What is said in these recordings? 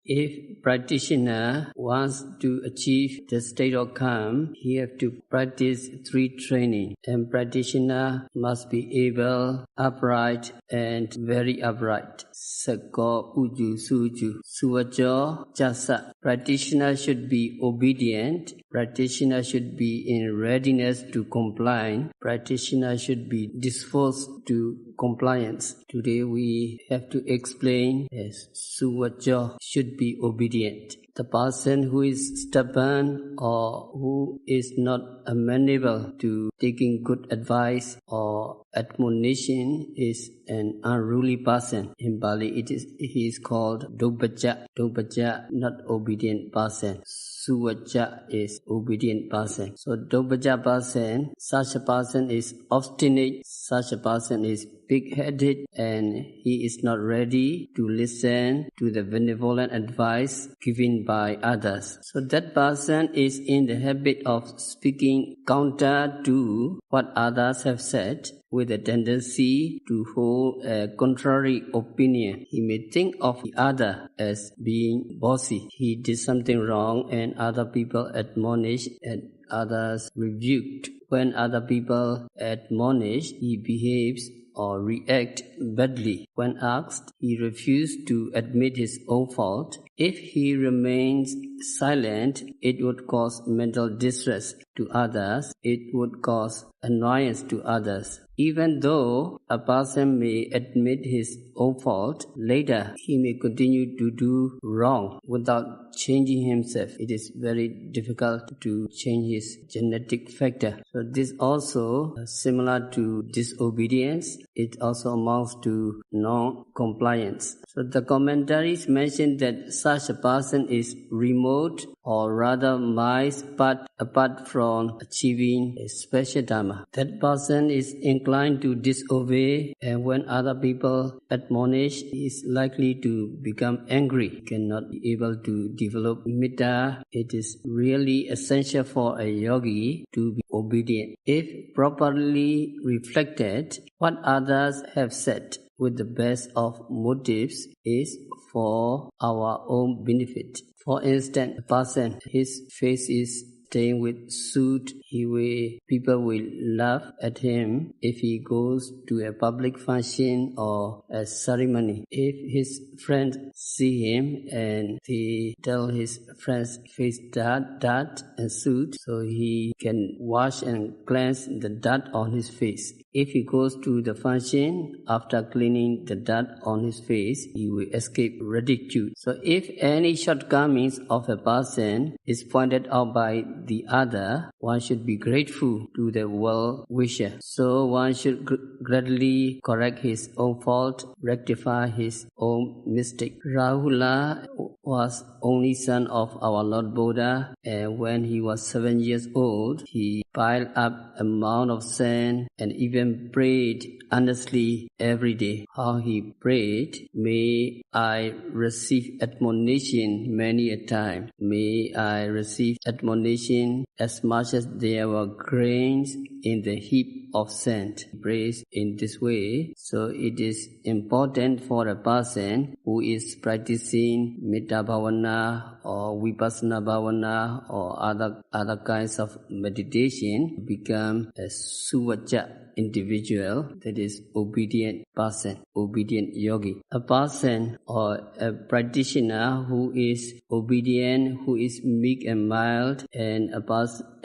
If practitioner wants to achieve the state of calm, he have to practice 3 training. And practitioner must be able, upright, and very upright. Sako uju suju suwajo jasa. Practitioner should be obedient. Practitioner should be in readiness to comply. Practitioner should be disposed to compliance. Today we have to explain as suwajo should be obedient. The person who is stubborn or who is not amenable to taking good advice or admonition is an unruly person. In Bali he is called Dobaja. Dobaja, not obedient person. Suwaja is obedient person. So Dobaja person, such a person is obstinate, such a person is big-headed, and he is not ready to listen to the benevolent advice given by others. So that person is in the habit of speaking counter to what others have said, with a tendency to hold a contrary opinion. He may think of the other as being bossy. He did something wrong and other people admonish and others rebuked. When other people admonish, he behaves or react badly. When asked, he refused to admit his own fault. If he remains silent, it would cause mental distress to others. It would cause annoyance to others. Even though a person may admit his own fault, later he may continue to do wrong without changing himself. It is very difficult to change his genetic factor. So this also similar to disobedience. It also amounts to non-compliance. So the commentaries mention that such a person is remote or rather miles apart from achieving a special dharma. That person is inclined to disobey, and when other people admonish, he is likely to become angry, cannot be able to develop metta. It is really essential for a yogi to be obedient. If properly reflected, what others have said with the best of motives is for our own benefit. For instance, a person, his face is stained with soot, people will laugh at him if he goes to a public function or a ceremony. If his friends see him and they tell his friend's face dirt and soot, so he can wash and cleanse the dirt on his face. If he goes to the function, after cleaning the dirt on his face, he will escape ridicule. So if any shortcomings of a person is pointed out by the other, one should be grateful to the well-wisher. So one should gradually correct his own fault, rectify his own mistake. Rahula was only son of our Lord Buddha, and when he was 7 years old, he piled up a mound of sand and even prayed earnestly every day. How he prayed: may I receive admonition many a time. May I receive admonition as much as there were grains in the heap of sand. He prays in this way. So it is important for a person who is practicing Metta Bhavana or Vipassana Bhavana or other kinds of meditation become a Suvaja individual, that is obedient person, obedient yogi. A person or a practitioner who is obedient, who is meek and mild, and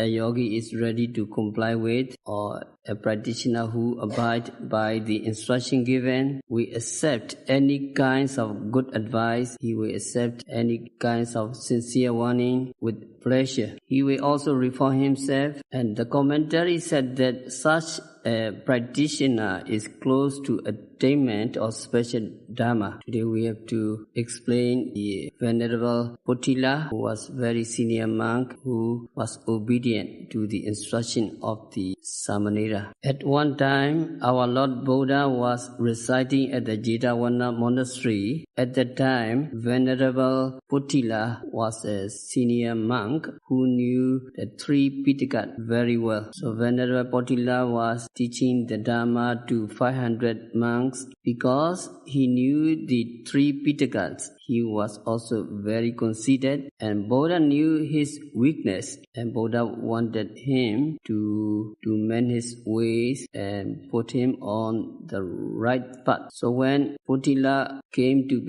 a yogi is ready to comply with, or a practitioner who abides by the instruction given, we accept any kinds of good advice. He will accept any kinds of sincere warning with pleasure. He will also reform himself, and the commentary said that such a practitioner is close to attainment of special dharma. Today we have to explain the Venerable Potila, who was very senior monk, who was obedient to the instruction of the Samanera. At one time, our Lord Buddha was residing at the Jetavana monastery. At that time, Venerable Potila was a senior monk who knew the 3 Pitaka very well. So Venerable Potila was teaching the Dharma to 500 monks because he knew the 3 Pitakas. he was also very conceited, and Buddha knew his weakness, and Buddha wanted him to mend his ways and put him on the right path. So when Putila came to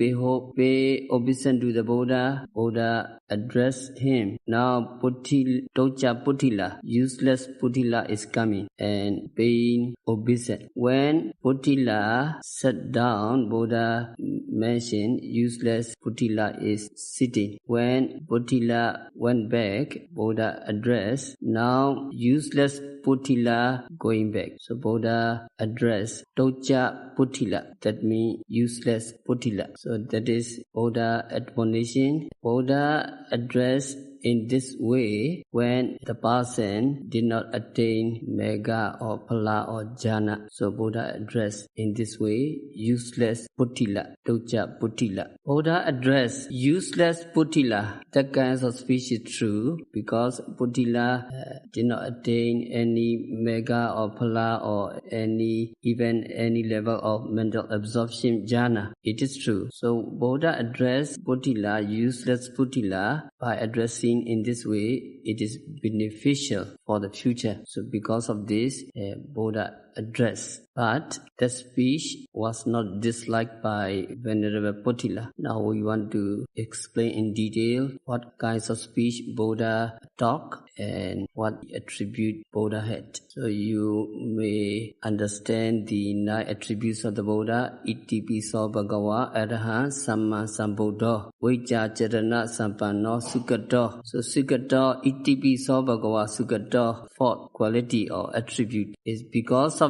pay obeisance to the Buddha, Buddha addressed him. Now Tocha Putila, useless Putila is coming and paying obeisance. When Putila sat down, Buddha mentioned useless Putila is sitting. When Putila went back, Buddha addressed, now useless Putila going back. So Buddha addressed Tocha Putila, that means useless Putila. So that is Buddha admonition. Buddha addressed in this way when the person did not attain Mega or Pala or Jhana. So Buddha addressed in this way useless Putila, Tocha Putila. Buddha addressed useless Putila. That kind of speech is true because Putila did not attain any Mega or Pala or any level of mental absorption Jhana. It is true. So Buddha addressed Putila, useless Putila, by addressing in this way, it is beneficial for the future. So because of this, Buddha addressed. But the speech was not disliked by Venerable Putila. Now we want to explain in detail what kinds of speech Buddha talked and what attribute Buddha had. So you may understand the 9 attributes of the Buddha. Iti piso bhagava araha samma sambuddho vijja charana sampanno sukhato. So sukhato, iti piso bhagava sukhato, 4th quality or attribute is because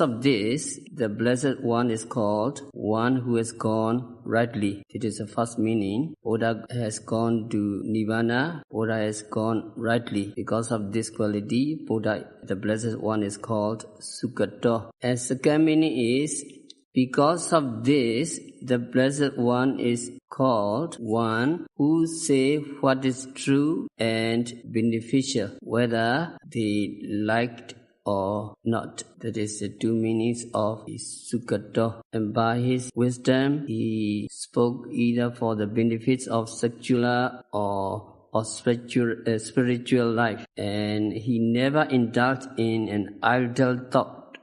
of this, the Blessed One is called one who has gone rightly. It is the first meaning. Buddha has gone to Nirvana. Buddha has gone rightly. Because of this quality, Buddha, the Blessed One, is called Sukhato. And second meaning is because of this, the Blessed One is called one who say what is true and beneficial, whether they liked or not. That is the 2 meanings of Sukhato. And by his wisdom, he spoke either for the benefits of secular or spiritual life. And he never indulged in an idle talk.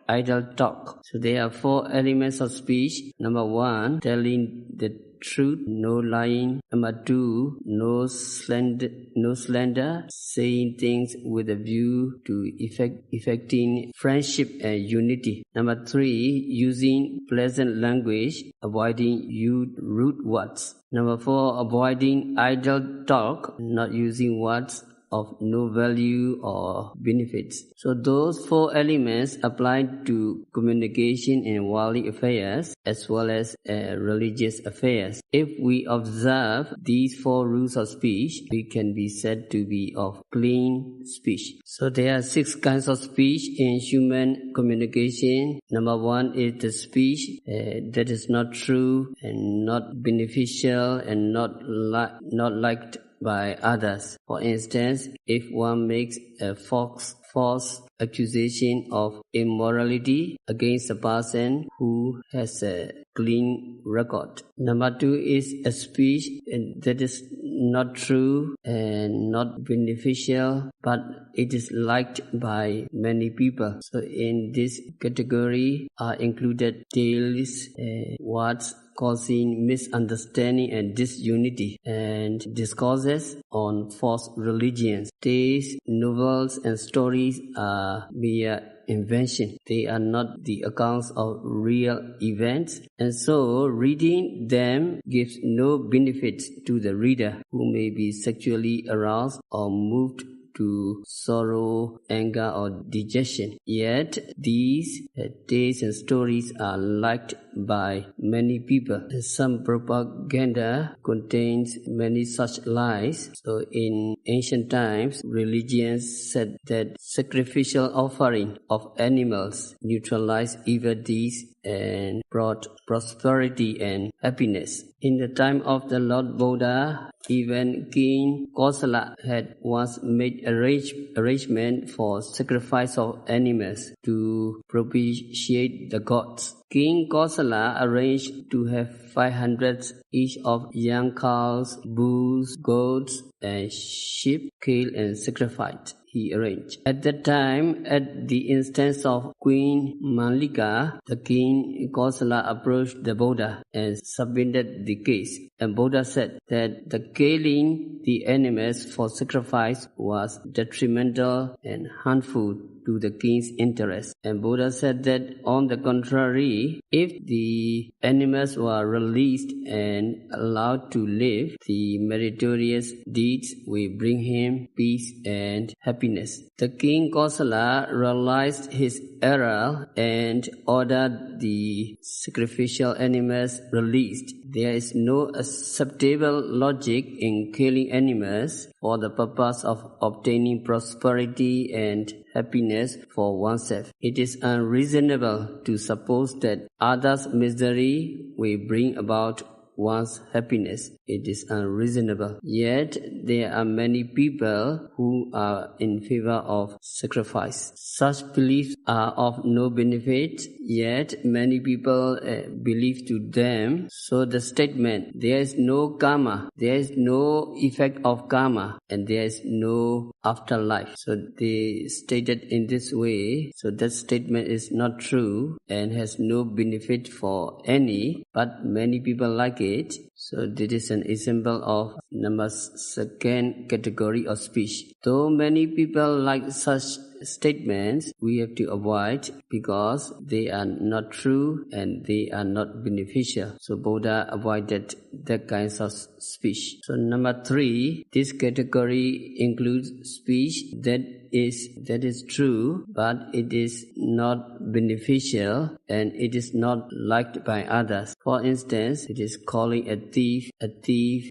So there are 4 elements of speech. Number 1, telling the truth, no lying. Number 2, no slander, saying things with a view to effecting friendship and unity. Number 3, using pleasant language, avoiding rude words. Number 4, avoiding idle talk, not using words of no value or benefits. So those 4 elements apply to communication in worldly affairs as well as religious affairs. If we observe these 4 rules of speech, we can be said to be of clean speech. So there are 6 kinds of speech in human communication. Number 1 is the speech that is not true and not beneficial and not liked by others. For instance, if one makes a false accusation of immorality against a person who has a clean record. Number 2 is a speech that is not true and not beneficial, but it is liked by many people. So in this category are included tales, words causing misunderstanding and disunity, and discourses on false religions. Tales, novels, and stories are mere invention. They are not the accounts of real events, and so reading them gives no benefit to the reader, who may be sexually aroused or moved to sorrow, anger, or dejection. Yet these tales and stories are liked by many people. And some propaganda contains many such lies. So in ancient times, religions said that sacrificial offering of animals neutralized evil deeds and brought prosperity and happiness. In the time of the Lord Buddha, even King Kosala had once made arrangement for sacrifice of animals to propitiate the gods. King Kosala arranged to have 500 each of young cows, bulls, goats, and sheep killed and sacrificed. He arranged. At that time, at the instance of Queen Malika, the king Kosala approached the Buddha and submitted the case. And Buddha said that the killing the animals for sacrifice was detrimental and harmful to the king's interest. And Buddha said that on the contrary, if the animals were released and allowed to live, the meritorious deeds will bring him peace and happiness. The king Kosala realized his error and ordered the sacrificial animals released. There is no acceptable logic in killing animals for the purpose of obtaining prosperity and happiness for oneself. It is unreasonable to suppose that others' misery will bring about one's happiness. It is unreasonable. Yet there are many people who are in favor of sacrifice. Such beliefs are of no benefit, yet many people believe to them. So the statement, there is no karma, there is no effect of karma, and there is no afterlife. So they stated in this way. So that statement is not true and has no benefit for any, but many people like it. So this is an example of number second category of speech. Though many people like such statements, we have to avoid because they are not true and they are not beneficial. So Buddha avoided that kinds of speech. So number 3, this category includes speech that is true, but it is not beneficial and it is not liked by others. For instance, it is calling a thief,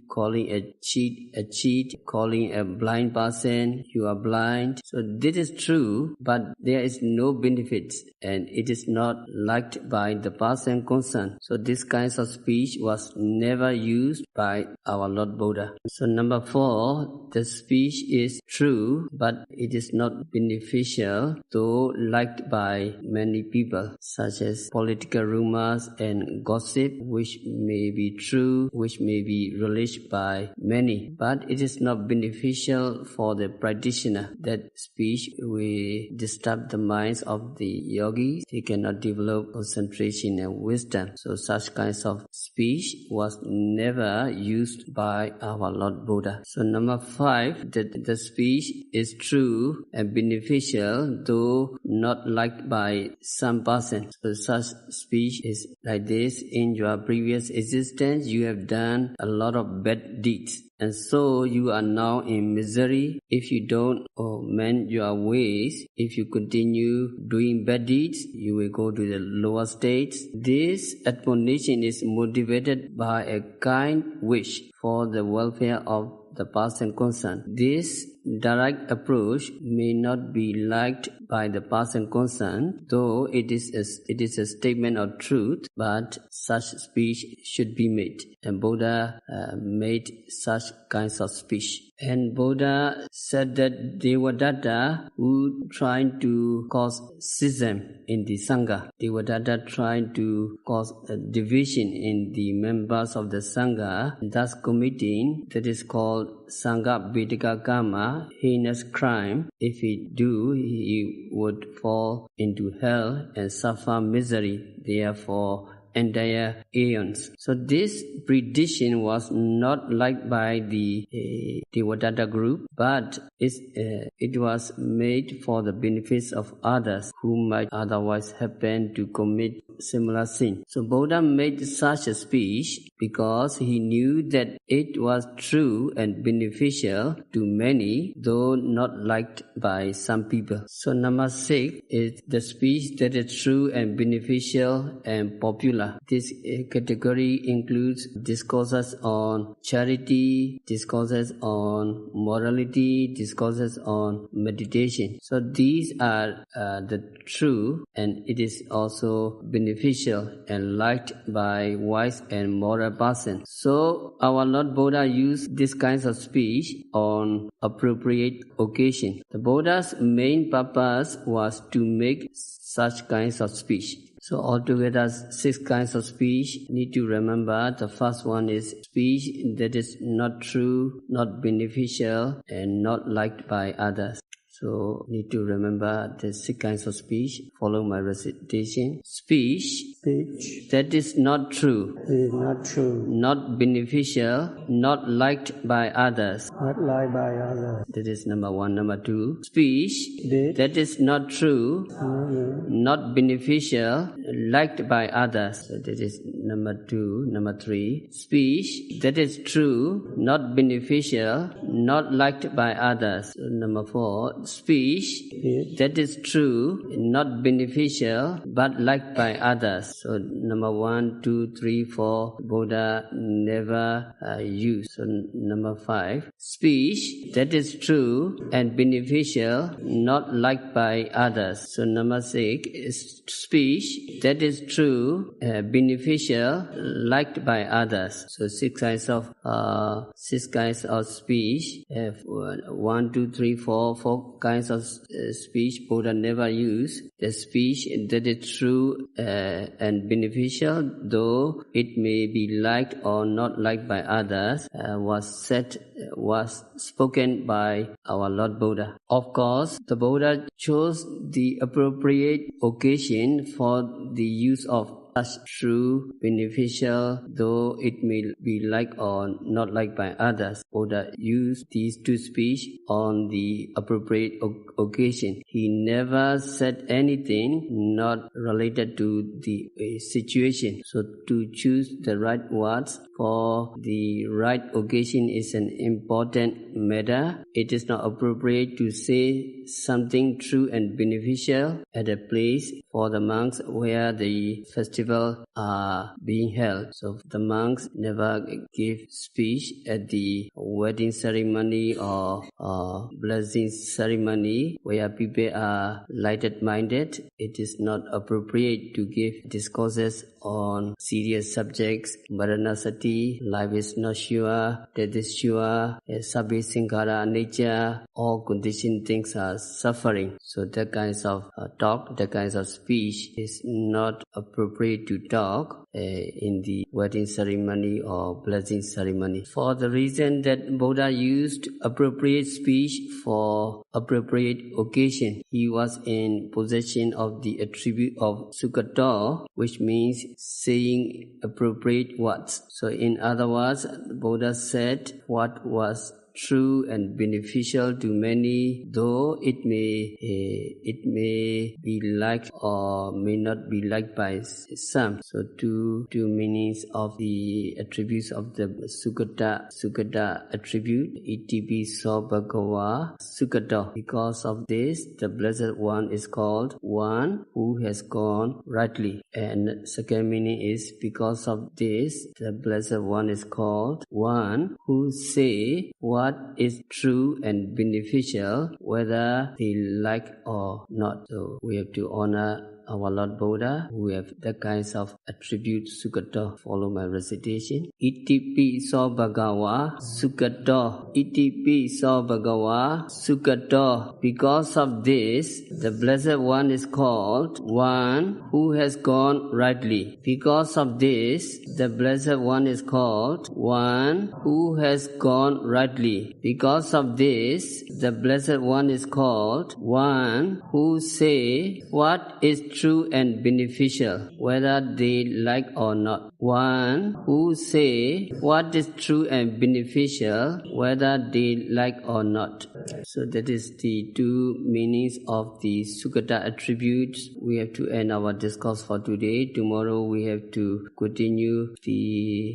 calling a cheat, calling a blind person, you are blind. So this is true, but there is no benefit and it is not liked by the person concerned. So this kind of speech was never used by our Lord Buddha. So number 4, the speech is true, but it is not beneficial, though liked by many people, such as political rumors and gossip, which may be true, which may be relished by many, but it is not beneficial for the practitioner. That speech will disturb the minds of the yogis. They cannot develop concentration and wisdom. So such kinds of speech was never used by our Lord Buddha. So number 5, that the speech is true and beneficial, though not liked by some person. So such speech is like this: in your previous existence, you have done a lot of bad deeds, and so you are now in misery. If you don't mend your ways, if you continue doing bad deeds, you will go to the lower states. This admonition is motivated by a kind wish for the welfare of the person concerned. This direct approach may not be liked by the person concerned, though it is a statement of truth, but such speech should be made. And Buddha made such kinds of speech. And Buddha said that Devadatta, who tried to cause schism in the Sangha, Devadatta tried to cause a division in the members of the Sangha, thus committing that is called Sangha Vedika Kama, heinous crime. If he do, he would fall into hell and suffer misery. Therefore, entire aeons. So this prediction was not liked by the Devadatta group, but it was made for the benefits of others who might otherwise happen to commit similar sin. So Buddha made such a speech because he knew that it was true and beneficial to many, though not liked by some people. So number 6 is the speech that is true and beneficial and popular. This category includes discourses on charity, discourses on morality, discourses on meditation. So these are the true, and it is also beneficial and liked by wise and moral person. So our Lord Buddha used this kinds of speech on appropriate occasion. The Buddha's main purpose was to make such kinds of speech. So altogether 6 kinds of speech. Need to remember the first one is speech that is not true, not beneficial, and not liked by others. So need to remember the 6 kinds of speech. Follow my recitation. Speech that is not true, not beneficial, not liked by others. That is number 1. Number 2, speech that is not true, not beneficial, liked by others. So that is number 2. Number 3, speech that is true, not beneficial, not liked by others. So number 4, speech that is true, not beneficial, but liked by others. So number 1, 2, 3, 4, Buddha never used. So number 5, speech that is true and beneficial, not liked by others. So number 6 is speech that is true, beneficial, liked by others. So 6 kinds of speech. 1, 2, 3, 4 kinds of speech Buddha never used. The speech that is true and beneficial, though it may be liked or not liked by others, was spoken by our Lord Buddha. Of course, the Buddha chose the appropriate occasion for the use of such true, beneficial, though it may be liked or not liked by others. Buddha used these 2 speech on the appropriate occasion. He never said anything not related to the situation. So to choose the right words for the right occasion is an important matter. It is not appropriate to say something true and beneficial at a place for the monks where the festival are being held. So the monks never give speech at the wedding ceremony or blessing ceremony where people are lighted-minded. It is not appropriate to give discourses on serious subjects. Maranasati, life is not sure, death is sure, sabhi sankhara nature, all conditioned things are suffering. So that kinds of talk, that kinds of speech is not appropriate to talk in the wedding ceremony or blessing ceremony. For the reason that Buddha used appropriate speech for appropriate occasion, he was in possession of the attribute of Sayadaw, which means saying appropriate words. So in other words, Buddha said what was true and beneficial to many, though it may be liked or may not be liked by some. So two meanings of the attributes of the Sayadaw attribute. Itipi so bhagava Sayadaw. Because of this, the Blessed One is called one who has gone rightly. And second meaning is because of this, the Blessed One is called one who say what is true and beneficial, whether they like or not. So we have to honor our Lord Buddha, who have the kinds of attributes Sayadaw. Follow my recitation. Itipi so bhagava Sayadaw. Itipi so bhagava Sayadaw. Because of this, the Blessed One is called one who has gone rightly. Because of this, the Blessed One is called one who has gone rightly. Because of this, the Blessed One is called one who say what is true and beneficial, whether they like or not. One who say what is true and beneficial, whether they like or not. So that is the 2 meanings of the Sayadaw attributes. We have to end our discourse for today. Tomorrow we have to continue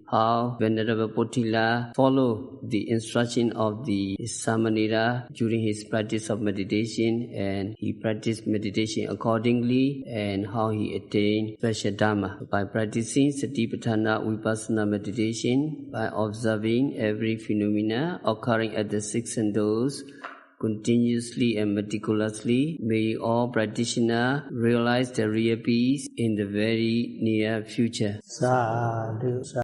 how Venerable Potila follow the instruction of the Samanera during his practice of meditation, and he practiced meditation accordingly, and how he attained special Dharma. By practicing Satipatthana Vipassana meditation, by observing every phenomena occurring at the 6 senses continuously and meticulously, may all practitioners realize the real peace in the very near future. Sadhu.